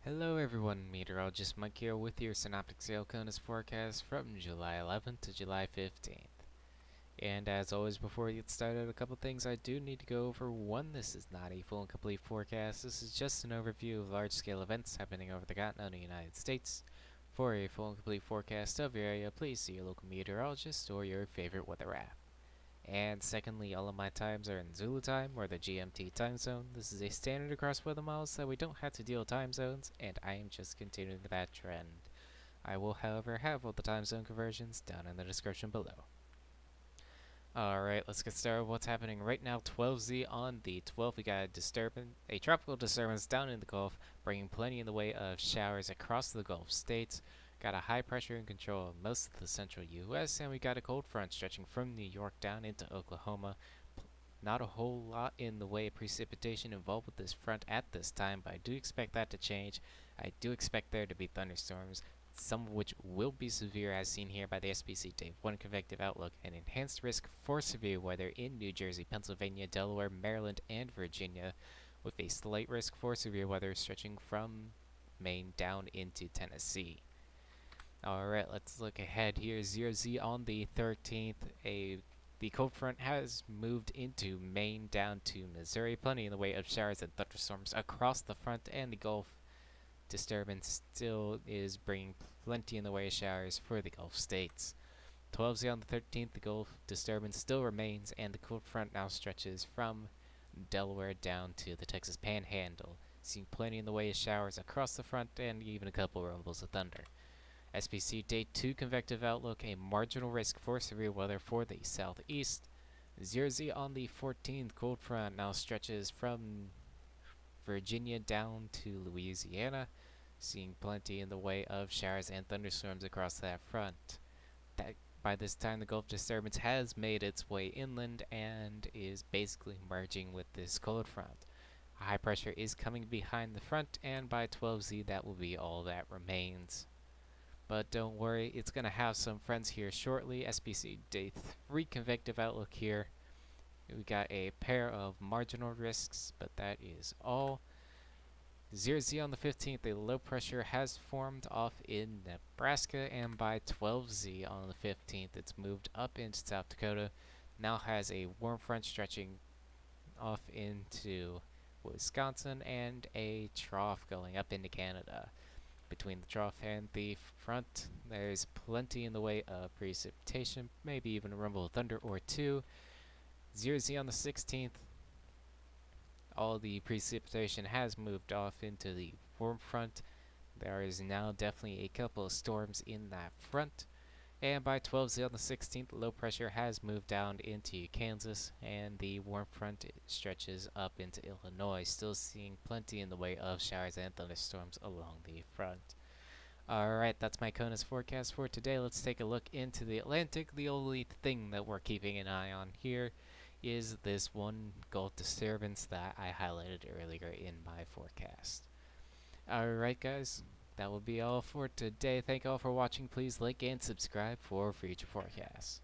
Hello everyone, Meteorologist Mike here with your Synoptic CONUS forecast from July 11th to July 15th. And as always, before we get started, a couple things I do need to go over. One, this is not a full and complete forecast. This is just an overview of large-scale events happening over the continental United States. For a full and complete forecast of your area, please see your local meteorologist or your favorite weather app. And secondly, all of my times are in Zulu time, or the GMT time zone. This is a standard across weather models, so we don't have to deal with time zones, and I am just continuing that trend. I will, however, have all the time zone conversions down in the description below. Alright, let's get started with what's happening right now. 12Z on the 12th, we got a tropical disturbance down in the Gulf, bringing plenty in the way of showers across the Gulf states. Got a high pressure in control of most of the central U.S., and we got a cold front stretching from New York down into Oklahoma. Not a whole lot in the way of precipitation involved with this front at this time, but I do expect that to change. I do expect there to be thunderstorms, some of which will be severe as seen here by the SPC Day 1 convective outlook, and enhanced risk for severe weather in New Jersey, Pennsylvania, Delaware, Maryland, and Virginia, with a slight risk for severe weather stretching from Maine down into Tennessee. Alright, let's look ahead here. 0Z on the 13th. The cold front has moved into Maine down to Missouri. Plenty in the way of showers and thunderstorms across the front, and the Gulf disturbance still is bringing plenty in the way of showers for the Gulf states. 12Z on the 13th, the Gulf disturbance still remains, and the cold front now stretches from Delaware down to the Texas Panhandle. Seeing plenty in the way of showers across the front, and even a couple rumbles of thunder. SPC Day 2 convective outlook, a marginal risk for severe weather for the southeast. 0Z on the 14th, cold front now stretches from Virginia down to Louisiana, seeing plenty in the way of showers and thunderstorms across that front. By this time, the Gulf disturbance has made its way inland and is basically merging with this cold front. High pressure is coming behind the front, and by 12Z, that will be all that remains. But don't worry, it's going to have some friends here shortly. SPC Day 3 convective outlook here. We got a pair of marginal risks, but that is all. 0Z on the 15th, a low pressure has formed off in Nebraska, and by 12Z on the 15th, it's moved up into South Dakota. Now has a warm front stretching off into Wisconsin, and a trough going up into Canada. Between the trough and the front, there's plenty in the way of precipitation, maybe even a rumble of thunder or two. 0Z on the 16th, all the precipitation has moved off into the warm front. There is now definitely a couple of storms in that front. And by 12Z on the 16th, low pressure has moved down into Kansas, and the warm front stretches up into Illinois, still seeing plenty in the way of showers and thunderstorms along the front. Alright, that's my CONUS forecast for today. Let's take a look into the Atlantic. The only thing that we're keeping an eye on here is this one Gulf disturbance that I highlighted earlier in my forecast. Alright guys, that will be all for today. Thank you all for watching. Please like and subscribe for future forecasts.